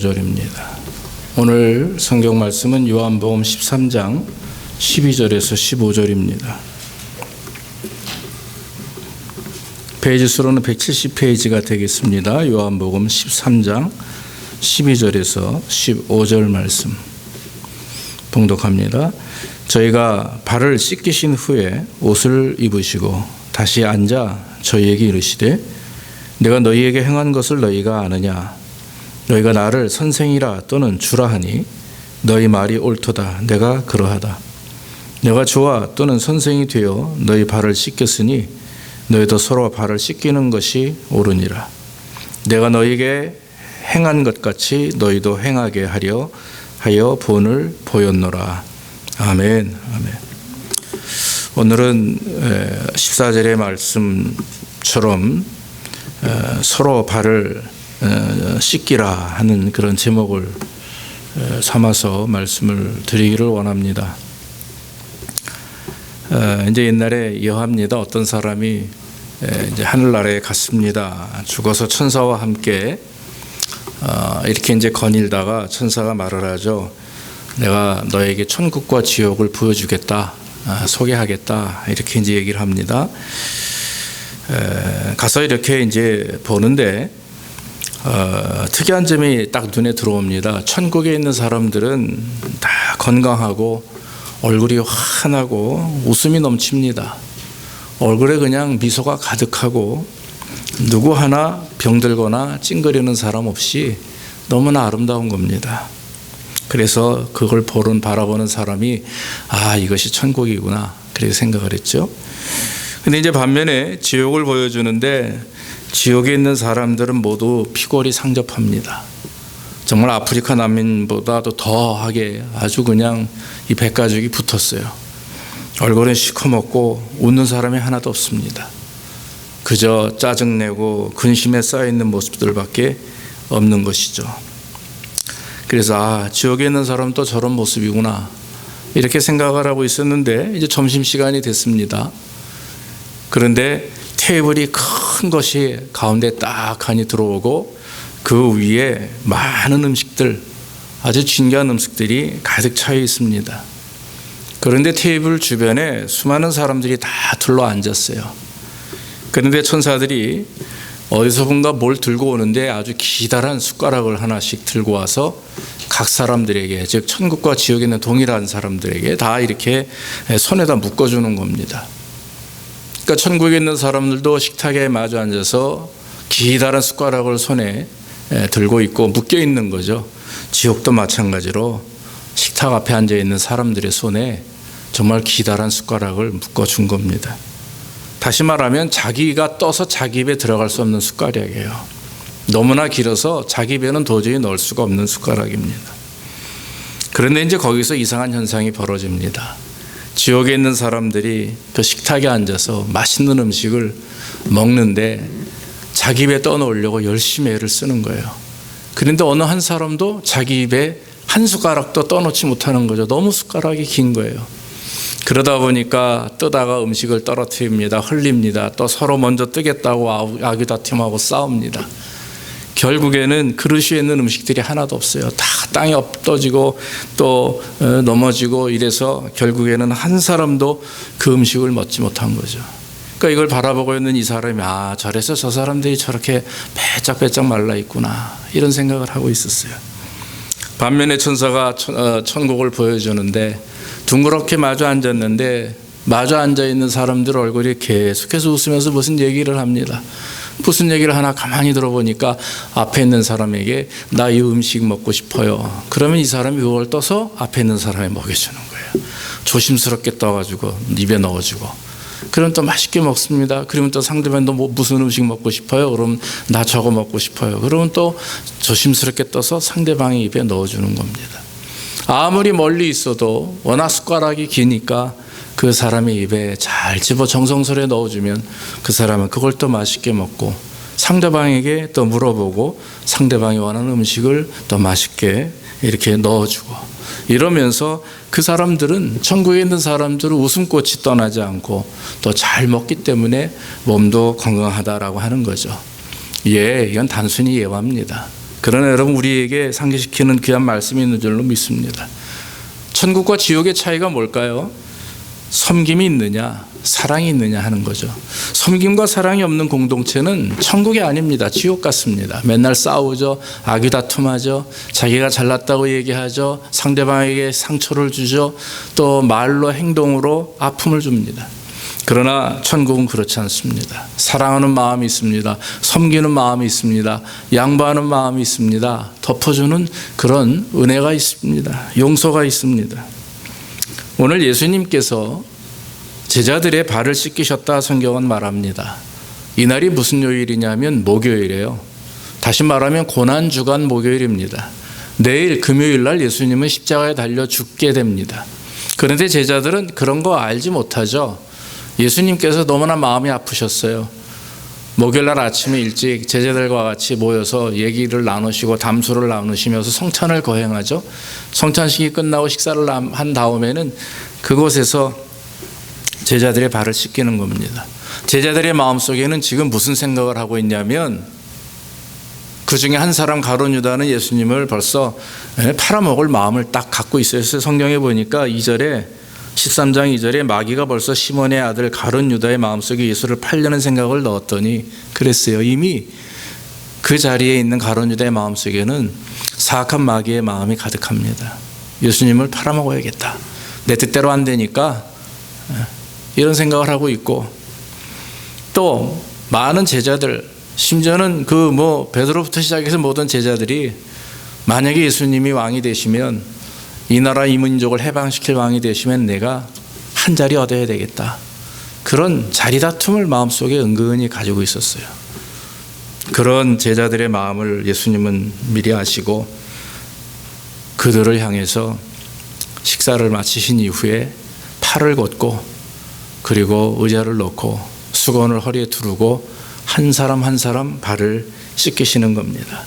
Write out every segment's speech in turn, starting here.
절입니다. 오늘 성경 말씀은 요한복음 13장 12절에서 15절입니다. 페이지 수로는 170페이지가 되겠습니다. 요한복음 13장 12절에서 15절 말씀 봉독합니다. 저희가 발을 씻기신 후에 옷을 입으시고 다시 앉아 저희에게 이르시되 내가 너희에게 행한 것을 너희가 아느냐? 너희가 나를 선생이라 또는 주라 하니 너희 말이 옳도다. 내가 그러하다. 내가 주와 또는 선생이 되어 너희 발을 씻겼으니 너희도 서로 발을 씻기는 것이 옳으니라. 내가 너희에게 행한 것 같이 너희도 행하게 하려 하여 본을 보였노라. 아멘. 아멘. 오늘은 14절의 말씀처럼 서로 발을 씻기라 하는 그런 제목을 삼아서 말씀을 드리기를 원합니다. 이제 옛날에 여합니다. 어떤 사람이 이제 하늘나라에 갔습니다. 죽어서 천사와 함께 이렇게 이제 거닐다가 천사가 말을 하죠. 내가 너에게 천국과 지옥을 보여주겠다, 소개하겠다, 이렇게 이제 얘기를 합니다. 가서 이렇게 이제 보는데 특이한 점이 딱 눈에 들어옵니다. 천국에 있는 사람들은 다 건강하고 얼굴이 환하고 웃음이 넘칩니다. 얼굴에 그냥 미소가 가득하고 누구 하나 병들거나 찡그리는 사람 없이 너무나 아름다운 겁니다. 그래서 그걸 바라보는 사람이 이것이 천국이구나 그렇게 생각을 했죠. 근데 이제 반면에 지옥을 보여주는데 지옥에 있는 사람들은 모두 피골이 상접합니다. 정말 아프리카 난민보다도 더하게 아주 그냥 이 백가죽이 붙었어요. 얼굴은 시커멓고 웃는 사람이 하나도 없습니다. 그저 짜증내고 근심에 쌓여있는 모습들밖에 없는 것이죠. 그래서 지옥에 있는 사람은 또 저런 모습이구나 이렇게 생각을 하고 있었는데 이제 점심시간이 됐습니다. 그런데 테이블이 큰 것이 가운데 딱하니 들어오고 그 위에 많은 음식들, 아주 진귀한 음식들이 가득 차여 있습니다. 그런데 테이블 주변에 수많은 사람들이 다 둘러 앉았어요. 그런데 천사들이 어디서든가 뭘 들고 오는데 아주 기다란 숟가락을 하나씩 들고 와서 각 사람들에게, 즉 천국과 지옥에 있는 동일한 사람들에게 다 이렇게 손에다 묶어주는 겁니다. 그러니까 천국에 있는 사람들도 식탁에 마주 앉아서 기다란 숟가락을 손에 들고 있고 묶여 있는 거죠. 지옥도 마찬가지로 식탁 앞에 앉아 있는 사람들의 손에 정말 기다란 숟가락을 묶어준 겁니다. 다시 말하면 자기가 떠서 자기 입에 들어갈 수 없는 숟가락이에요. 너무나 길어서 자기 입에는 도저히 넣을 수가 없는 숟가락입니다. 그런데 이제 거기서 이상한 현상이 벌어집니다. 지옥에 있는 사람들이 그 식탁에 앉아서 맛있는 음식을 먹는데 자기 입에 떠놓으려고 열심히 애를 쓰는 거예요. 그런데 어느 한 사람도 자기 입에 한 숟가락도 떠놓지 못하는 거죠. 너무 숟가락이 긴 거예요. 그러다 보니까 뜨다가 음식을 떨어뜨립니다. 흘립니다. 또 서로 먼저 뜨겠다고 아귀다툼하고 싸웁니다. 결국에는 그릇에 있는 음식들이 하나도 없어요. 다 땅에 엎어지고 또 넘어지고 이래서 결국에는 한 사람도 그 음식을 먹지 못한 거죠. 그러니까 이걸 바라보고 있는 이 사람이 저래서 저 사람들이 저렇게 배짝배짝 말라 있구나 이런 생각을 하고 있었어요. 반면에 천사가 천국을 보여주는데 둥그렇게 마주 앉았는데 마주 앉아있는 사람들 얼굴이 계속해서 웃으면서 무슨 얘기를 합니다. 무슨 얘기를 하나 가만히 들어보니까 앞에 있는 사람에게 나 이 음식 먹고 싶어요. 그러면 이 사람이 그걸 떠서 앞에 있는 사람에 먹여주는 거예요. 조심스럽게 떠가지고 입에 넣어주고 그럼 또 맛있게 먹습니다. 그러면 또 상대방도 무슨 음식 먹고 싶어요? 그럼 나 저거 먹고 싶어요. 그러면 또 조심스럽게 떠서 상대방의 입에 넣어주는 겁니다. 아무리 멀리 있어도 워낙 숟가락이 기니까 그 사람의 입에 잘 집어 정성스레 넣어주면 그 사람은 그걸 또 맛있게 먹고 상대방에게 또 물어보고 상대방이 원하는 음식을 또 맛있게 이렇게 넣어주고 이러면서 그 사람들은 천국에 있는 사람들은 웃음꽃이 떠나지 않고 또 잘 먹기 때문에 몸도 건강하다라고 하는 거죠. 이건 단순히 예화입니다. 그러나 여러분, 우리에게 상기시키는 귀한 말씀이 있는 줄로 믿습니다. 천국과 지옥의 차이가 뭘까요? 섬김이 있느냐, 사랑이 있느냐 하는 거죠. 섬김과 사랑이 없는 공동체는 천국이 아닙니다. 지옥 같습니다. 맨날 싸우죠. 아귀다툼하죠. 자기가 잘났다고 얘기하죠. 상대방에게 상처를 주죠. 또 말로 행동으로 아픔을 줍니다. 그러나 천국은 그렇지 않습니다. 사랑하는 마음이 있습니다. 섬기는 마음이 있습니다. 양보하는 마음이 있습니다. 덮어주는 그런 은혜가 있습니다. 용서가 있습니다. 오늘 예수님께서 제자들의 발을 씻기셨다 성경은 말합니다. 이날이 무슨 요일이냐면 목요일이에요. 다시 말하면 고난주간 목요일입니다. 내일 금요일 날 예수님은 십자가에 달려 죽게 됩니다. 그런데 제자들은 그런 거 알지 못하죠. 예수님께서 너무나 마음이 아프셨어요. 목요일 날 아침에 일찍 제자들과 같이 모여서 얘기를 나누시고 담소를 나누시면서 성찬을 거행하죠. 성찬식이 끝나고 식사를 한 다음에는 그곳에서 제자들의 발을 씻기는 겁니다. 제자들의 마음속에는 지금 무슨 생각을 하고 있냐면, 그 중에 한 사람 가룟 유다는 예수님을 벌써 팔아먹을 마음을 딱 갖고 있어요. 성경에 보니까 13장 2절에 마귀가 벌써 시몬의 아들 가룟 유다의 마음속에 예수를 팔려는 생각을 넣었더니 그랬어요. 이미 그 자리에 있는 가룟 유다의 마음속에는 사악한 마귀의 마음이 가득합니다. 예수님을 팔아먹어야겠다. 내 뜻대로 안 되니까 이런 생각을 하고 있고, 또 많은 제자들, 심지어는 베드로부터 시작해서 모든 제자들이 만약에 예수님이 왕이 되시면, 이 나라 이 민족을 해방시킬 왕이 되시면 내가 한 자리 얻어야 되겠다. 그런 자리다툼을 마음속에 은근히 가지고 있었어요. 그런 제자들의 마음을 예수님은 미리 아시고 그들을 향해서 식사를 마치신 이후에 팔을 걷고 그리고 의자를 놓고 수건을 허리에 두르고 한 사람 한 사람 발을 씻기시는 겁니다.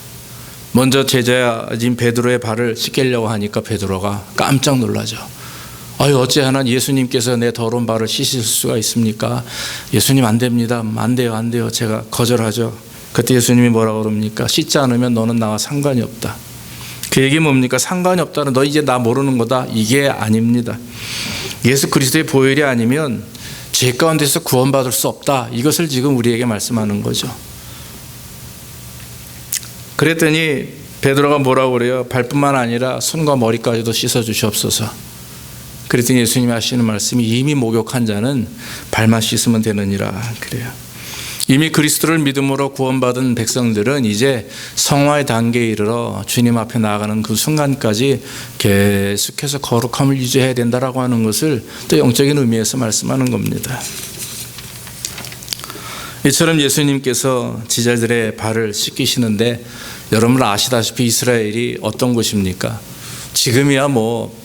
먼저 제자인 베드로의 발을 씻기려고 하니까 베드로가 깜짝 놀라죠. 어찌하나 예수님께서 내 더러운 발을 씻으실 수가 있습니까? 예수님 안 됩니다. 안 돼요. 제가 거절하죠. 그때 예수님이 뭐라고 그럽니까? 씻지 않으면 너는 나와 상관이 없다. 그 얘기 뭡니까? 상관이 없다는, 너 이제 나 모르는 거다. 이게 아닙니다. 예수 그리스도의 보혈이 아니면 죄 가운데서 구원받을 수 없다. 이것을 지금 우리에게 말씀하는 거죠. 그랬더니 베드로가 뭐라고 그래요? 발뿐만 아니라 손과 머리까지도 씻어주시옵소서. 그랬더니 예수님이 하시는 말씀이, 이미 목욕한 자는 발만 씻으면 되느니라 그래요. 이미 그리스도를 믿음으로 구원받은 백성들은 이제 성화의 단계에 이르러 주님 앞에 나아가는 그 순간까지 계속해서 거룩함을 유지해야 된다라고 하는 것을 또 영적인 의미에서 말씀하는 겁니다. 이처럼 예수님께서 제자들의 발을 씻기시는데, 여러분 아시다시피 이스라엘이 어떤 곳입니까? 지금이야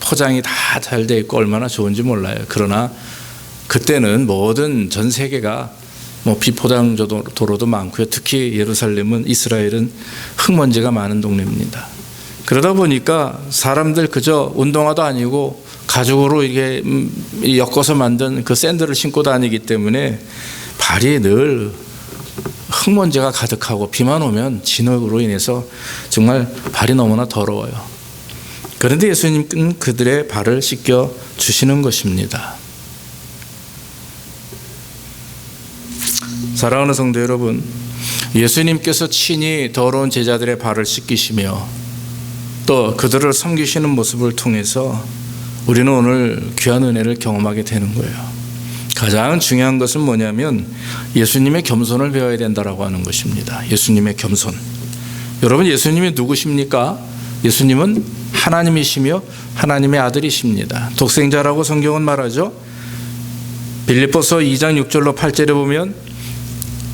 포장이 다 잘 돼 있고 얼마나 좋은지 몰라요. 그러나 그때는 모든 전 세계가 비포장 도로도 많고요. 특히 예루살렘은, 이스라엘은 흙먼지가 많은 동네입니다. 그러다 보니까 사람들 그저 운동화도 아니고 가죽으로 이게 엮어서 만든 그 샌들을 신고 다니기 때문에 발이 늘 흙먼지가 가득하고 비만 오면 진흙으로 인해서 정말 발이 너무나 더러워요. 그런데 예수님은 그들의 발을 씻겨 주시는 것입니다. 사랑하는 성도 여러분, 예수님께서 친히 더러운 제자들의 발을 씻기시며 또 그들을 섬기시는 모습을 통해서 우리는 오늘 귀한 은혜를 경험하게 되는 거예요. 가장 중요한 것은 뭐냐면 예수님의 겸손을 배워야 된다라고 하는 것입니다. 예수님의 겸손. 여러분, 예수님이 누구십니까? 예수님은 하나님이시며 하나님의 아들이십니다. 독생자라고 성경은 말하죠. 빌립보서 2장 6절로 8절에 보면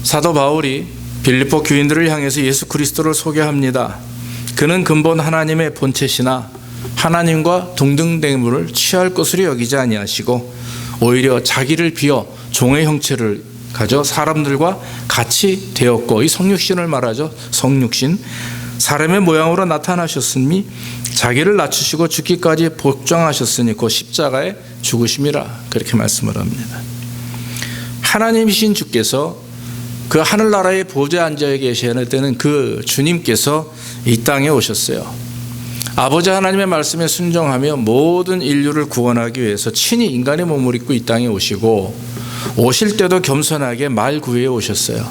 사도 바울이 빌립보 교인들을 향해서 예수 그리스도를 소개합니다. 그는 근본 하나님의 본체시나 하나님과 동등됨을 취할 것으로 여기지 아니하시고 오히려 자기를 비어 종의 형체를 가져 사람들과 같이 되었고, 이 성육신을 말하죠. 성육신. 사람의 모양으로 나타나셨으니 자기를 낮추시고 죽기까지 복종하셨으니 곧 십자가에 죽으심이라, 그렇게 말씀을 합니다. 하나님이신 주께서 그 하늘나라의 보좌에 앉아 계셔야 되는 그 주님께서 이 땅에 오셨어요. 아버지 하나님의 말씀에 순종하며 모든 인류를 구원하기 위해서 친히 인간의 몸을 입고 이 땅에 오시고, 오실 때도 겸손하게 말 구유에 오셨어요.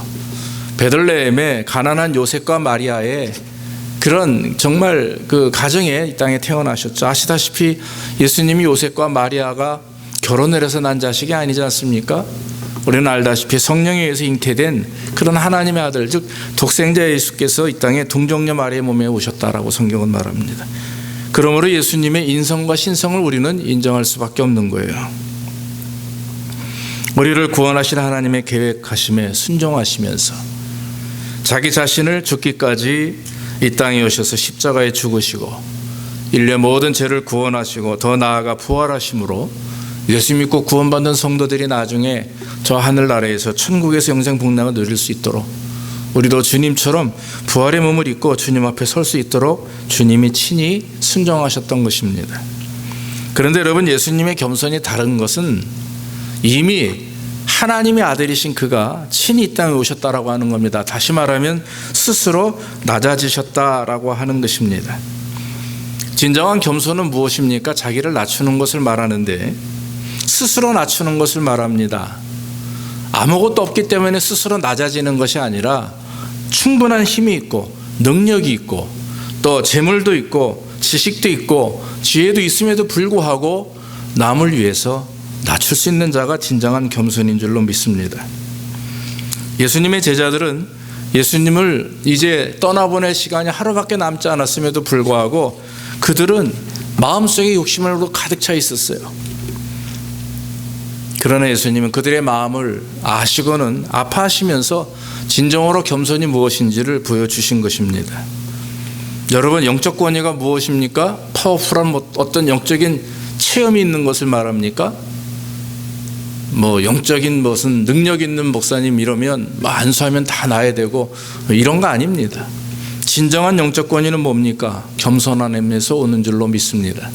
베들레헴의 가난한 요셉과 마리아의 그런 정말 그 가정에 이 땅에 태어나셨죠. 아시다시피 예수님이 요셉과 마리아가 결혼을 해서 난 자식이 아니지 않습니까? 우리는 알다시피 성령에 의해서 잉태된 그런 하나님의 아들, 즉 독생자 예수께서 이 땅에 동정녀 마리아의 몸에 오셨다라고 성경은 말합니다. 그러므로 예수님의 인성과 신성을 우리는 인정할 수밖에 없는 거예요. 우리를 구원하신 하나님의 계획하심에 순종하시면서 자기 자신을 죽기까지 이 땅에 오셔서 십자가에 죽으시고 인류의 모든 죄를 구원하시고 더 나아가 부활하심으로 예수 믿고 구원받는 성도들이 나중에 저 하늘나라에서 천국에서 영생 복락을 누릴 수 있도록, 우리도 주님처럼 부활의 몸을 입고 주님 앞에 설 수 있도록 주님이 친히 순종하셨던 것입니다. 그런데 여러분, 예수님의 겸손이 다른 것은 이미 하나님의 아들이신 그가 친히 이 땅에 오셨다라고 하는 겁니다. 다시 말하면 스스로 낮아지셨다라고 하는 것입니다. 진정한 겸손은 무엇입니까? 자기를 낮추는 것을 말하는데 스스로 낮추는 것을 말합니다. 아무것도 없기 때문에 스스로 낮아지는 것이 아니라 충분한 힘이 있고 능력이 있고 또 재물도 있고 지식도 있고 지혜도 있음에도 불구하고 남을 위해서 낮출 수 있는 자가 진정한 겸손인 줄로 믿습니다. 예수님의 제자들은 예수님을 이제 떠나보낼 시간이 하루밖에 남지 않았음에도 불구하고 그들은 마음속에 욕심으로 가득 차 있었어요. 그러나 예수님은 그들의 마음을 아시고는 아파하시면서 진정으로 겸손이 무엇인지를 보여주신 것입니다. 여러분, 영적 권위가 무엇입니까? 파워풀한 어떤 영적인 체험이 있는 것을 말합니까? 영적인 무슨 능력 있는 목사님 이러면 안수하면 다 나야 되고 이런 거 아닙니다. 진정한 영적 권위는 뭡니까? 겸손함에서 오는 줄로 믿습니다.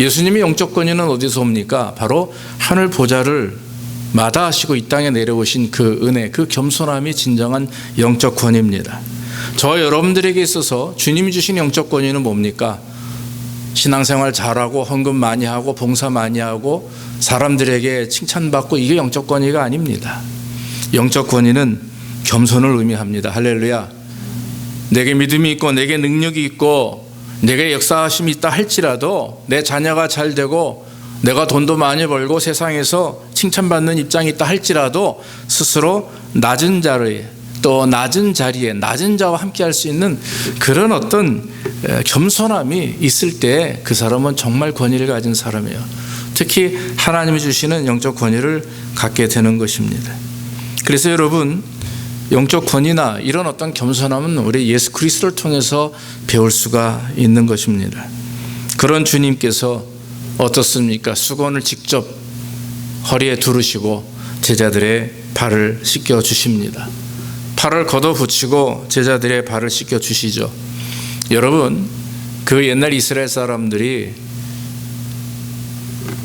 예수님의 영적 권위는 어디서 옵니까? 바로 하늘 보좌를 마다하시고 이 땅에 내려오신 그 은혜, 그 겸손함이 진정한 영적 권위입니다. 저 여러분들에게 있어서 주님이 주신 영적 권위는 뭡니까? 신앙생활 잘하고 헌금 많이 하고 봉사 많이 하고 사람들에게 칭찬받고 이게 영적 권위가 아닙니다. 영적 권위는 겸손을 의미합니다. 할렐루야. 내게 믿음이 있고 내게 능력이 있고 내게 역사하심이 있다 할지라도 내 자녀가 잘 되고 내가 돈도 많이 벌고 세상에서 칭찬받는 입장이 있다 할지라도 스스로 낮은 자리에 또 낮은 자리에 낮은 자와 함께 할 수 있는 그런 어떤 겸손함이 있을 때 그 사람은 정말 권위를 가진 사람이에요. 특히 하나님이 주시는 영적 권위를 갖게 되는 것입니다. 그래서 여러분, 영적 권위나 이런 어떤 겸손함은 우리 예수 그리스도를 통해서 배울 수가 있는 것입니다. 그런 주님께서 어떻습니까? 수건을 직접 허리에 두르시고 제자들의 발을 씻겨 주십니다. 팔을 걷어붙이고 제자들의 발을 씻겨 주시죠. 여러분, 그 옛날 이스라엘 사람들이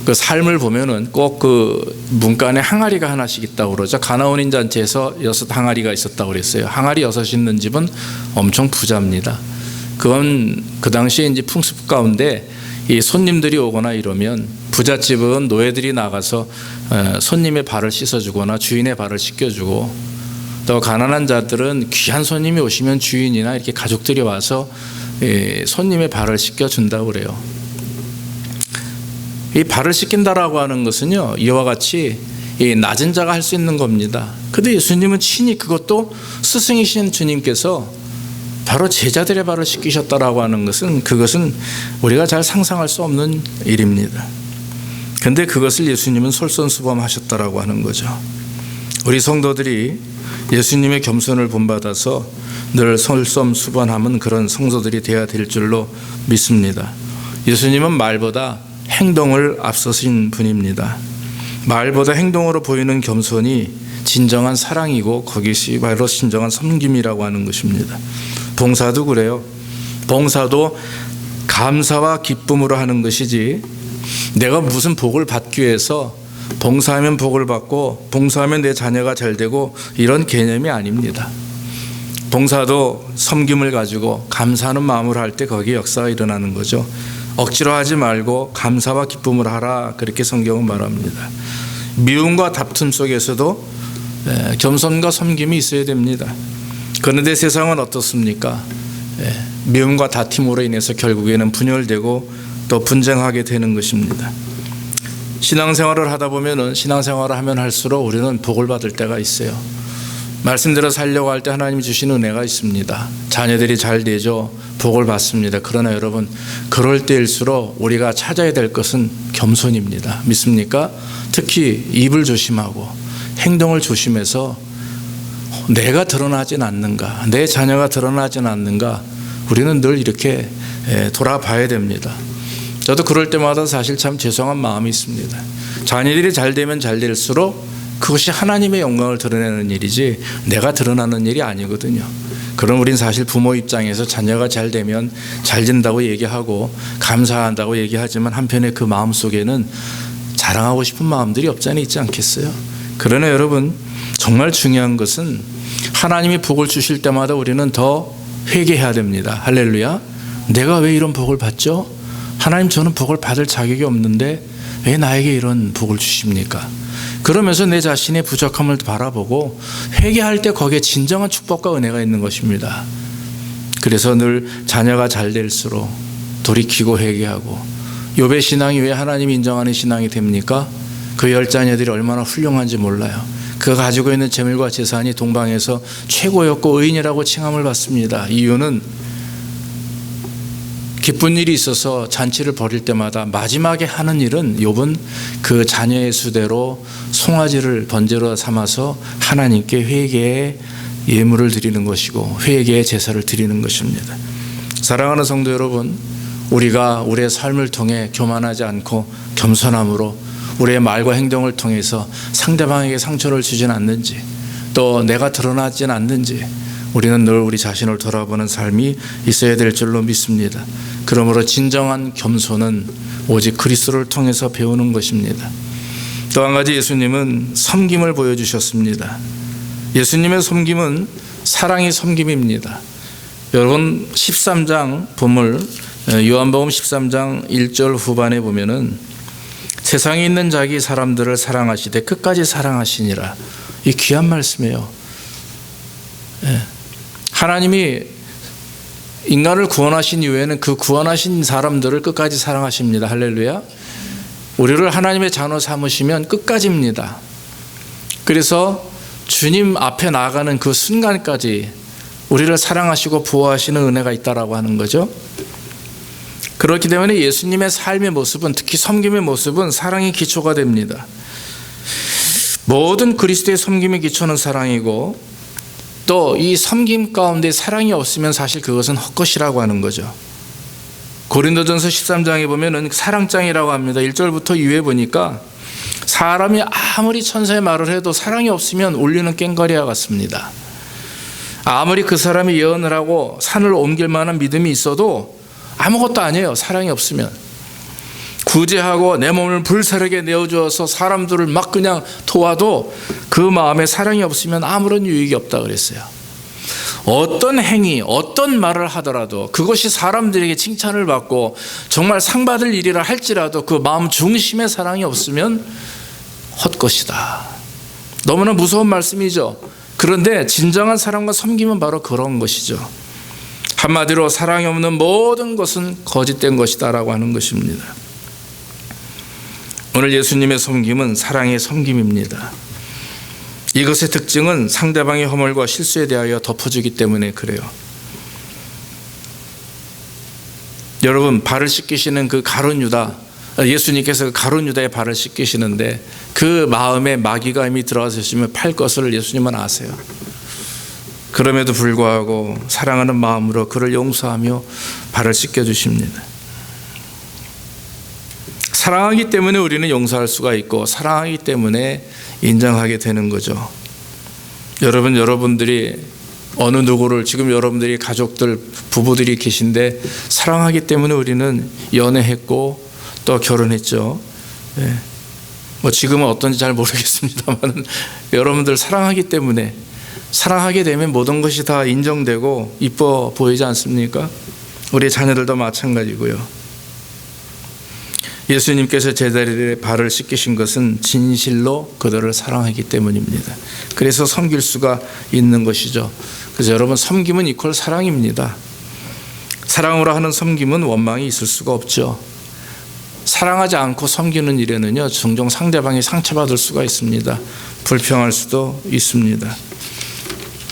그 삶을 보면은 꼭 그 문간에 항아리가 하나씩 있다고 그러죠. 가나온인 잔치에서 6 항아리가 있었다고 그랬어요. 항아리 6 있는 집은 엄청 부자입니다. 그건 그 당시에 이제 풍습 가운데 이 손님들이 오거나 이러면 부잣집은 노예들이 나가서 손님의 발을 씻어주거나 주인의 발을 씻겨주고, 또 가난한 자들은 귀한 손님이 오시면 주인이나 이렇게 가족들이 와서 손님의 발을 씻겨준다고 그래요. 이 발을 씻긴다라고 하는 것은요, 이와 같이 이 낮은 자가 할 수 있는 겁니다. 근데 예수님은 친히 그것도 스승이신 주님께서 바로 제자들의 발을 씻기셨다라고 하는 것은, 그것은 우리가 잘 상상할 수 없는 일입니다. 근데 그것을 예수님은 솔선수범하셨다라고 하는 거죠. 우리 성도들이 예수님의 겸손을 본받아서 늘 솔선수범하는 그런 성도들이 되어야 될 줄로 믿습니다. 예수님은 말보다 행동을 앞서신 분입니다. 말보다 행동으로 보이는 겸손이 진정한 사랑이고 그것이 바로 진정한 섬김이라고 하는 것입니다. 봉사도 그래요. 봉사도 감사와 기쁨으로 하는 것이지 내가 무슨 복을 받기 위해서 봉사하면 복을 받고 봉사하면 내 자녀가 잘 되고 이런 개념이 아닙니다. 봉사도 섬김을 가지고 감사하는 마음으로 할 때 거기에 역사가 일어나는 거죠. 억지로 하지 말고 감사와 기쁨을 하라, 그렇게 성경은 말합니다. 미움과 다툼 속에서도 겸손과 섬김이 있어야 됩니다. 그런데 세상은 어떻습니까? 미움과 다툼으로 인해서 결국에는 분열되고 또 분쟁하게 되는 것입니다. 신앙생활을 하다 보면은 신앙생활을 하면 할수록 우리는 복을 받을 때가 있어요. 말씀대로 살려고 할 때 하나님이 주시는 은혜가 있습니다. 자녀들이 잘 되죠. 복을 받습니다. 그러나 여러분, 그럴 때일수록 우리가 찾아야 될 것은 겸손입니다. 믿습니까? 특히 입을 조심하고 행동을 조심해서 내가 드러나진 않는가, 내 자녀가 드러나진 않는가, 우리는 늘 이렇게 돌아봐야 됩니다. 저도 그럴 때마다 사실 참 죄송한 마음이 있습니다. 자녀들이 잘 되면 잘 될수록 그것이 하나님의 영광을 드러내는 일이지 내가 드러나는 일이 아니거든요. 그럼 우린 사실 부모 입장에서 자녀가 잘 되면 잘 된다고 얘기하고 감사한다고 얘기하지만 한편에 그 마음속에는 자랑하고 싶은 마음들이 없지 않아 있지 않겠어요? 그러나 여러분, 정말 중요한 것은 하나님이 복을 주실 때마다 우리는 더 회개해야 됩니다. 할렐루야. 내가 왜 이런 복을 받죠? 하나님, 저는 복을 받을 자격이 없는데 왜 나에게 이런 복을 주십니까? 그러면서 내 자신의 부족함을 바라보고 회개할 때 거기에 진정한 축복과 은혜가 있는 것입니다. 그래서 늘 자녀가 잘 될수록 돌이키고 회개하고, 욥의 신앙이 왜 하나님이 인정하는 신앙이 됩니까? 그 10자녀들이 얼마나 훌륭한지 몰라요. 그가 가지고 있는 재물과 재산이 동방에서 최고였고 의인이라고 칭함을 받습니다. 이유는 기쁜 일이 있어서 잔치를 벌일 때마다 마지막에 하는 일은 욥은 그 자녀의 수대로 송아지를 번제로 삼아서 하나님께 회개의 예물을 드리는 것이고 회개의 제사를 드리는 것입니다. 사랑하는 성도 여러분, 우리가 우리의 삶을 통해 교만하지 않고 겸손함으로 우리의 말과 행동을 통해서 상대방에게 상처를 주진 않는지, 또 내가 드러나진 않는지 우리는 늘 우리 자신을 돌아보는 삶이 있어야 될 줄로 믿습니다. 그러므로 진정한 겸손은 오직 그리스도를 통해서 배우는 것입니다. 또 한 가지, 예수님은 섬김을 보여주셨습니다. 예수님의 섬김은 사랑의 섬김입니다. 여러분, 13장 본문 요한복음 13장 1절 후반에 보면은 세상에 있는 자기 사람들을 사랑하시되 끝까지 사랑하시니라. 이 귀한 말씀이에요. 하나님이 인간을 구원하신 이후에는 그 구원하신 사람들을 끝까지 사랑하십니다. 할렐루야. 우리를 하나님의 자녀 삼으시면 끝까지입니다. 그래서 주님 앞에 나아가는 그 순간까지 우리를 사랑하시고 보호하시는 은혜가 있다라고 하는 거죠. 그렇기 때문에 예수님의 삶의 모습은, 특히 섬김의 모습은 사랑의 기초가 됩니다. 모든 그리스도의 섬김의 기초는 사랑이고, 또 이 섬김 가운데 사랑이 없으면 사실 그것은 헛것이라고 하는 거죠. 고린도전서 13장에 보면은 사랑장이라고 합니다. 1절부터 2회 보니까 사람이 아무리 천사의 말을 해도 사랑이 없으면 울리는 꽹과리와 같습니다. 아무리 그 사람이 예언을 하고 산을 옮길 만한 믿음이 있어도 아무것도 아니에요. 사랑이 없으면. 구제하고 내 몸을 불사르게 내어주어서 사람들을 막 그냥 도와도 그 마음에 사랑이 없으면 아무런 유익이 없다 그랬어요. 어떤 행위, 어떤 말을 하더라도 그것이 사람들에게 칭찬을 받고 정말 상 받을 일이라 할지라도 그 마음 중심에 사랑이 없으면 헛것이다. 너무나 무서운 말씀이죠. 그런데 진정한 사랑과 섬김은 바로 그런 것이죠. 한마디로 사랑이 없는 모든 것은 거짓된 것이다 라고 하는 것입니다. 오늘 예수님의 섬김은 사랑의 섬김입니다. 이것의 특징은 상대방의 허물과 실수에 대하여 덮어주기 때문에 그래요. 여러분, 발을 씻기시는 그 가룟 유다, 예수님께서 가룟 유다의 발을 씻기시는데 그 마음에 마귀가 이미 들어와서 있으면 팔 것을 예수님은 아세요. 그럼에도 불구하고 사랑하는 마음으로 그를 용서하며 발을 씻겨주십니다. 사랑하기 때문에 우리는 용서할 수가 있고 사랑하기 때문에 인정하게 되는 거죠. 여러분들이 어느 누구를, 지금 여러분들이 가족들, 부부들이 계신데 사랑하기 때문에 우리는 연애했고 또 결혼했죠. 뭐 지금은 어떤지 잘 모르겠습니다만 여러분들 사랑하기 때문에, 사랑하게 되면 모든 것이 다 인정되고 이뻐 보이지 않습니까? 우리 자녀들도 마찬가지고요. 예수님께서 제자들의 발을 씻기신 것은 진실로 그들을 사랑하기 때문입니다. 그래서 섬길 수가 있는 것이죠. 그래서 여러분, 섬김은 이퀄 사랑입니다. 사랑으로 하는 섬김은 원망이 있을 수가 없죠. 사랑하지 않고 섬기는 일에는요, 종종 상대방이 상처받을 수가 있습니다. 불평할 수도 있습니다.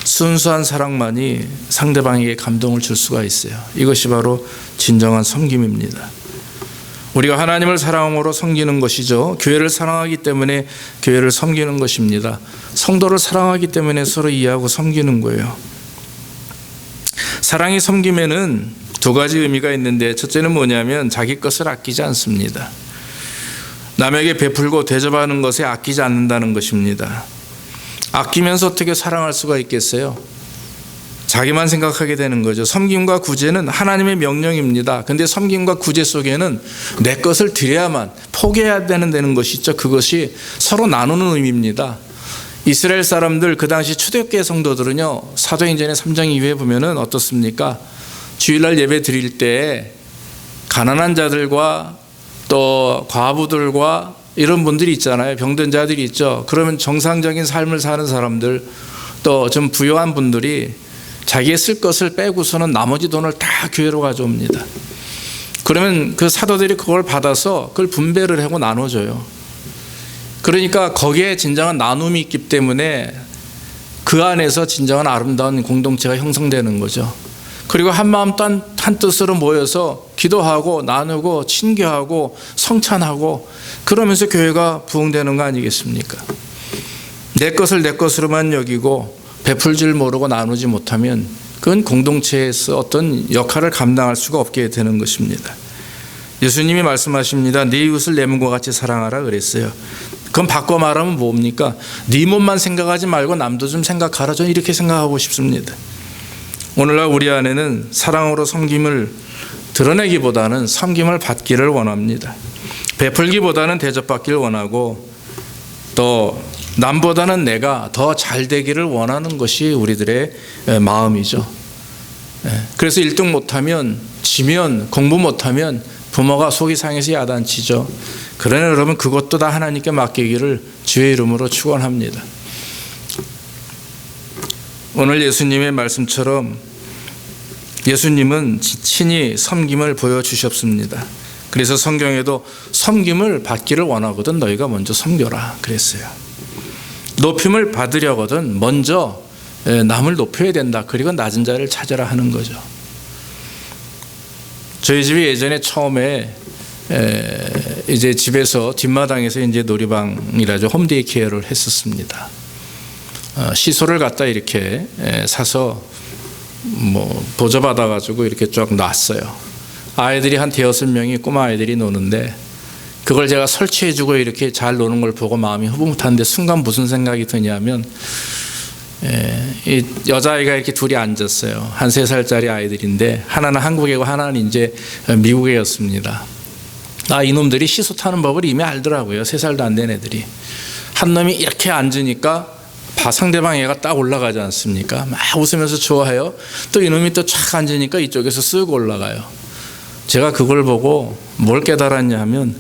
순수한 사랑만이 상대방에게 감동을 줄 수가 있어요. 이것이 바로 진정한 섬김입니다. 우리가 하나님을 사랑함으로 섬기는 것이죠. 교회를 사랑하기 때문에 교회를 섬기는 것입니다. 성도를 사랑하기 때문에 서로 이해하고 섬기는 거예요. 사랑이 섬김에는 두 가지 의미가 있는데, 첫째는 뭐냐면 자기 것을 아끼지 않습니다. 남에게 베풀고 대접하는 것에 아끼지 않는다는 것입니다. 아끼면서 어떻게 사랑할 수가 있겠어요? 자기만 생각하게 되는 거죠. 섬김과 구제는 하나님의 명령입니다. 근데 섬김과 구제 속에는 내 것을 드려야만, 포기해야 되는 것이 있죠. 그것이 서로 나누는 의미입니다. 이스라엘 사람들, 그 당시 초대교회 성도들은요, 사도행전의 3장 이후에 보면은 어떻습니까? 주일날 예배 드릴 때 가난한 자들과 또 과부들과 이런 분들이 있잖아요. 병든 자들이 있죠. 그러면 정상적인 삶을 사는 사람들, 또 좀 부유한 분들이 자기의 쓸 것을 빼고서는 나머지 돈을 다 교회로 가져옵니다. 그러면 그 사도들이 그걸 받아서 그걸 분배를 하고 나눠줘요. 그러니까 거기에 진정한 나눔이 있기 때문에 그 안에서 진정한 아름다운 공동체가 형성되는 거죠. 그리고 한 마음 한 뜻으로 모여서 기도하고 나누고 친교하고 성찬하고, 그러면서 교회가 부흥되는 거 아니겠습니까? 내 것을 내 것으로만 여기고 베풀 줄 모르고 나누지 못하면 그건 공동체에서 어떤 역할을 감당할 수가 없게 되는 것입니다. 예수님이 말씀하십니다. 네 이웃을 내 몸과 같이 사랑하라 그랬어요. 그건 바꿔 말하면 뭡니까? 네 몸만 생각하지 말고 남도 좀 생각하라. 저는 이렇게 생각하고 싶습니다. 오늘날 우리 안에는 사랑으로 섬김을 드러내기보다는 섬김을 받기를 원합니다. 베풀기보다는 대접받기를 원하고, 또 남보다는 내가 더 잘 되기를 원하는 것이 우리들의 마음이죠. 그래서 1등 못하면, 지면, 공부 못하면 부모가 속이 상해서 야단치죠. 그러나 여러분, 그것도 다 하나님께 맡기기를 주의 이름으로 축원합니다. 오늘 예수님의 말씀처럼 예수님은 친히 섬김을 보여주셨습니다. 그래서 성경에도 섬김을 받기를 원하거든 너희가 먼저 섬겨라 그랬어요. 높임을 받으려거든 먼저 남을 높여야 된다. 그리고 낮은 자를 찾아라 하는 거죠. 저희 집이 예전에 처음에 이제 집에서 뒷마당에서 이제 놀이방이라죠, 홈데이케어를 했었습니다. 시소를 갖다 이렇게 사서 뭐 보조 받아가지고 이렇게 쫙 놨어요. 아이들이 한 5명이 꼬마 아이들이 노는데, 그걸 제가 설치해주고 이렇게 잘 노는 걸 보고 마음이 흐뭇한데, 순간 무슨 생각이 드냐면, 이 여자아이가 이렇게 둘이 앉았어요. 한 3살짜리 아이들인데, 하나는 한국이고 하나는 이제 미국이었습니다. 이놈들이 시소 타는 법을 이미 알더라고요. 3살도 안 된 애들이. 한 놈이 이렇게 앉으니까 상대방 애가 딱 올라가지 않습니까? 막 웃으면서 좋아해요. 또 이놈이 또 촥 앉으니까 이쪽에서 쓱 올라가요. 제가 그걸 보고 뭘 깨달았냐 하면,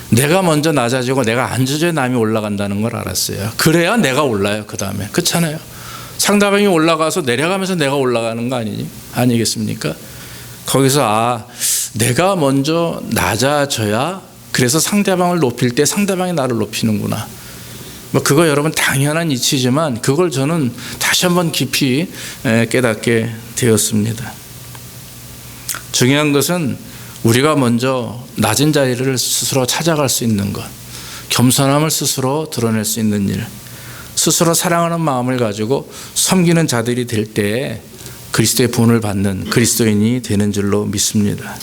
내가 먼저 낮아지고 내가 앉아줘야 남이 올라간다는 걸 알았어요. 그래야 내가 올라요. 그 다음에. 그렇잖아요. 상대방이 올라가서 내려가면서 내가 올라가는 거 아니겠습니까? 거기서 내가 먼저 낮아져야, 그래서 상대방을 높일 때 상대방이 나를 높이는구나. 그거 여러분 당연한 이치지만, 그걸 저는 다시 한번 깊이 깨닫게 되었습니다. 중요한 것은 우리가 먼저 낮은 자리를 스스로 찾아갈 수 있는 것, 겸손함을 스스로 드러낼 수 있는 일, 스스로 사랑하는 마음을 가지고 섬기는 자들이 될 때 그리스도의 본을 받는 그리스도인이 되는 줄로 믿습니다.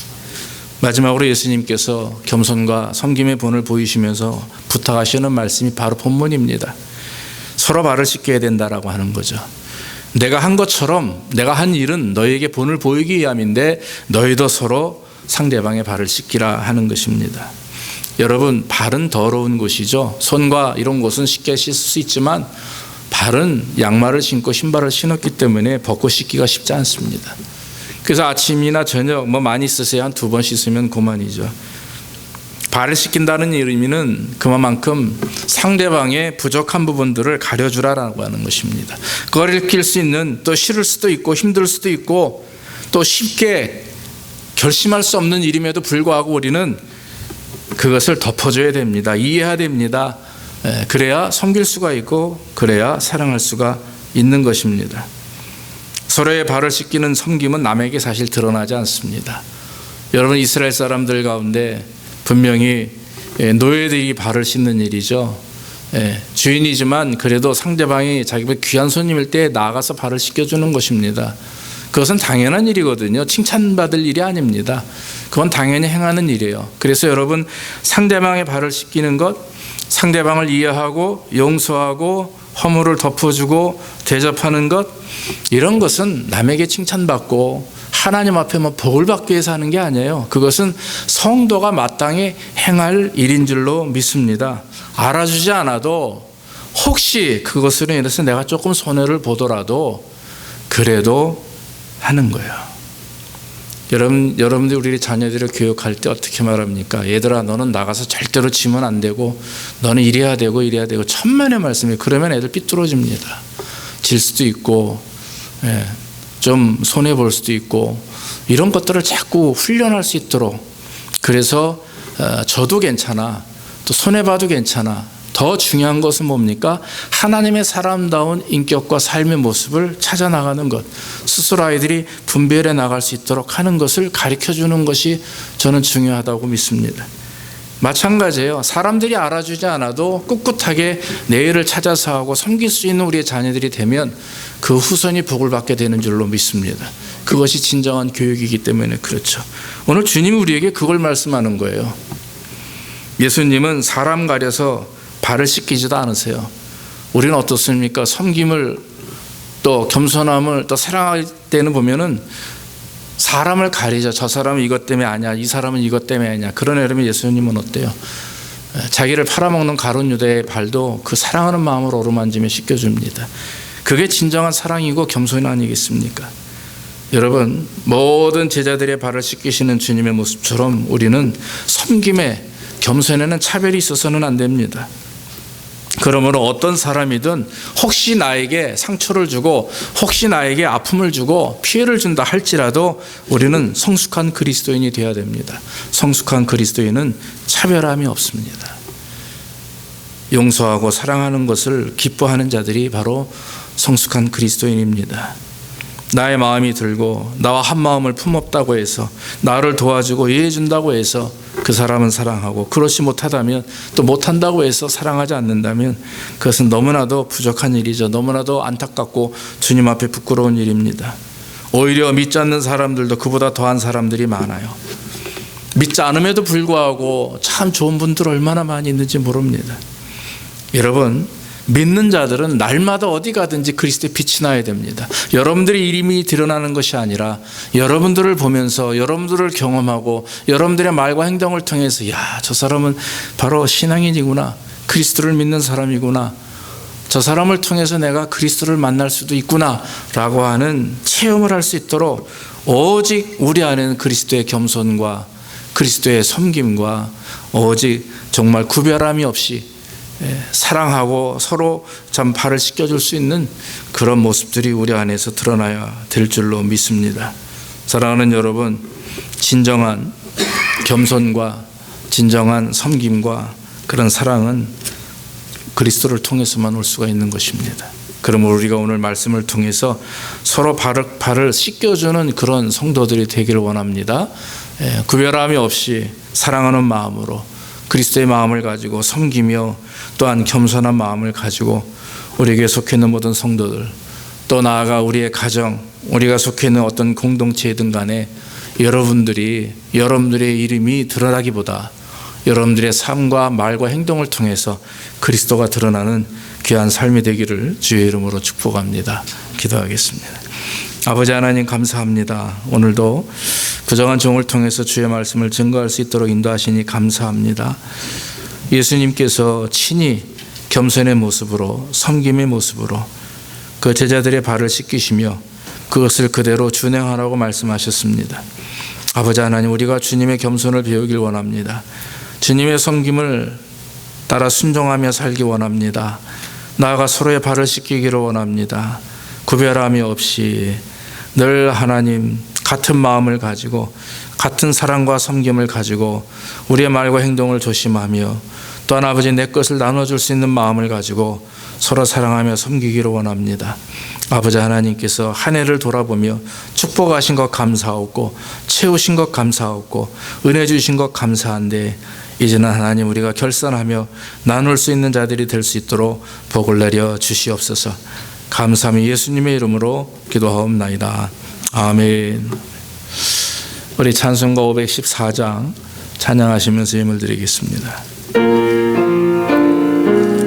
마지막으로 예수님께서 겸손과 섬김의 본을 보이시면서 부탁하시는 말씀이 바로 본문입니다. 서로 발을 씻겨야 된다라고 하는 거죠. 내가 한 것처럼 내가 한 일은 너희에게 본을 보이기 위함인데, 너희도 서로 상대방의 발을 씻기라 하는 것입니다. 여러분, 발은 더러운 곳이죠. 손과 이런 곳은 쉽게 씻을 수 있지만 발은 양말을 신고 신발을 신었기 때문에 벗고 씻기가 쉽지 않습니다. 그래서 아침이나 저녁 많이 쓰세요. 한 2번 씻으면 그만이죠. 발을 씻긴다는 의미는 그만큼 상대방의 부족한 부분들을 가려주라라고 하는 것입니다. 그걸 익힐 수 있는, 또 싫을 수도 있고 힘들 수도 있고 또 쉽게 결심할 수 없는 일임에도 불구하고 우리는 그것을 덮어줘야 됩니다. 이해해야 됩니다. 그래야 섬길 수가 있고 그래야 사랑할 수가 있는 것입니다. 서로의 발을 씻기는 섬김은 남에게 사실 드러나지 않습니다. 여러분, 이스라엘 사람들 가운데 분명히 노예들이 발을 씻는 일이죠. 주인이지만 그래도 상대방이 자기가 귀한 손님일 때 나가서 발을 씻겨주는 것입니다. 그것은 당연한 일이거든요. 칭찬받을 일이 아닙니다. 그건 당연히 행하는 일이에요. 그래서 여러분, 상대방의 발을 씻기는 것, 상대방을 이해하고 용서하고 허물을 덮어주고 대접하는 것, 이런 것은 남에게 칭찬받고 하나님 앞에 복을 받기 위해서 하는 게 아니에요. 그것은 성도가 마땅히 행할 일인 줄로 믿습니다. 알아주지 않아도 혹시 그것으로 인해서 내가 조금 손해를 보더라도 그래도 하는 거예요. 여러분들이 우리 자녀들을 교육할 때 어떻게 말합니까? 얘들아, 너는 나가서 절대로 지면 안 되고 너는 이래야 되고 이래야 되고 천만의 말씀이에요. 그러면 애들 삐뚤어집니다. 질 수도 있고 좀 손해볼 수도 있고 이런 것들을 자꾸 훈련할 수 있도록, 그래서 저도 괜찮아, 또 손해봐도 괜찮아, 더 중요한 것은 뭡니까? 하나님의 사람다운 인격과 삶의 모습을 찾아 나가는 것, 스스로 아이들이 분별해 나갈 수 있도록 하는 것을 가르쳐주는 것이 저는 중요하다고 믿습니다. 마찬가지예요. 사람들이 알아주지 않아도 꿋꿋하게 내 일을 찾아서 하고 섬길 수 있는 우리의 자녀들이 되면 그 후손이 복을 받게 되는 줄로 믿습니다. 그것이 진정한 교육이기 때문에 그렇죠. 오늘 주님이 우리에게 그걸 말씀하는 거예요. 예수님은 사람 가려서 발을 씻기지도 않으세요. 우리는 어떻습니까? 섬김을 또 겸손함을 또 사랑할 때는 보면은 사람을 가리죠. 저 사람은 이것 때문에 아니야, 이 사람은 이것 때문에 아니야. 그런 여러분, 예수님은 어때요? 자기를 팔아먹는 가룟 유다의 발도 그 사랑하는 마음으로 어루만지며 씻겨줍니다. 그게 진정한 사랑이고 겸손이 아니겠습니까? 여러분, 모든 제자들의 발을 씻기시는 주님의 모습처럼 우리는 섬김에, 겸손에는 차별이 있어서는 안 됩니다. 그러므로 어떤 사람이든 혹시 나에게 상처를 주고 혹시 나에게 아픔을 주고 피해를 준다 할지라도 우리는 성숙한 그리스도인이 되어야 됩니다. 성숙한 그리스도인은 차별함이 없습니다. 용서하고 사랑하는 것을 기뻐하는 자들이 바로 성숙한 그리스도인입니다. 나의 마음이 들고 나와 한 마음을 품었다고 해서 나를 도와주고 이해해준다고 해서 그 사람은 사랑하고, 그렇지 못하다면, 또 못한다고 해서 사랑하지 않는다면 그것은 너무나도 부족한 일이죠. 너무나도 안타깝고 주님 앞에 부끄러운 일입니다. 오히려 믿지 않는 사람들도 그보다 더한 사람들이 많아요. 믿지 않음에도 불구하고 참 좋은 분들 얼마나 많이 있는지 모릅니다. 여러분, 믿는 자들은 날마다 어디 가든지 그리스도의 빛이 나야 됩니다. 여러분들의 이름이 드러나는 것이 아니라 여러분들을 보면서 여러분들을 경험하고 여러분들의 말과 행동을 통해서, 야, 저 사람은 바로 신앙인이구나, 그리스도를 믿는 사람이구나, 저 사람을 통해서 내가 그리스도를 만날 수도 있구나 라고 하는 체험을 할 수 있도록 오직 우리 안에는 그리스도의 겸손과 그리스도의 섬김과 오직 정말 구별함이 없이 사랑하고 서로 참 발을 씻겨줄 수 있는 그런 모습들이 우리 안에서 드러나야 될 줄로 믿습니다. 사랑하는 여러분, 진정한 겸손과 진정한 섬김과 그런 사랑은 그리스도를 통해서만 올 수가 있는 것입니다. 그러므로 우리가 오늘 말씀을 통해서 서로 발을 씻겨주는 그런 성도들이 되기를 원합니다. 구별함이 없이 사랑하는 마음으로 그리스도의 마음을 가지고 섬기며 또한 겸손한 마음을 가지고 우리에게 속해 있는 모든 성도들, 또 나아가 우리의 가정, 우리가 속해 있는 어떤 공동체이든 간에 여러분들의 이름이 드러나기보다 여러분들의 삶과 말과 행동을 통해서 그리스도가 드러나는 귀한 삶이 되기를 주의 이름으로 축복합니다. 기도하겠습니다. 아버지 하나님, 감사합니다. 오늘도 부정한 종을 통해서 주의 말씀을 증거할 수 있도록 인도하시니 감사합니다. 예수님께서 친히 겸손의 모습으로 섬김의 모습으로 그 제자들의 발을 씻기시며 그것을 그대로 준행하라고 말씀하셨습니다. 아버지 하나님, 우리가 주님의 겸손을 배우길 원합니다. 주님의 섬김을 따라 순종하며 살기 원합니다. 나아가 서로의 발을 씻기기를 원합니다. 구별함이 없이 늘 하나님 같은 마음을 가지고 같은 사랑과 섬김을 가지고 우리의 말과 행동을 조심하며 또한 아버지 내 것을 나눠줄 수 있는 마음을 가지고 서로 사랑하며 섬기기를 원합니다. 아버지 하나님께서 한 해를 돌아보며 축복하신 것 감사하고 채우신 것 감사하고 은혜 주신 것 감사한데 이제는 하나님 우리가 결산하며 나눌 수 있는 자들이 될 수 있도록 복을 내려 주시옵소서. 감사하며 예수님의 이름으로 기도하옵나이다. 아멘. 우리 찬송가 514장 찬양하시면서 힘을 드리겠습니다.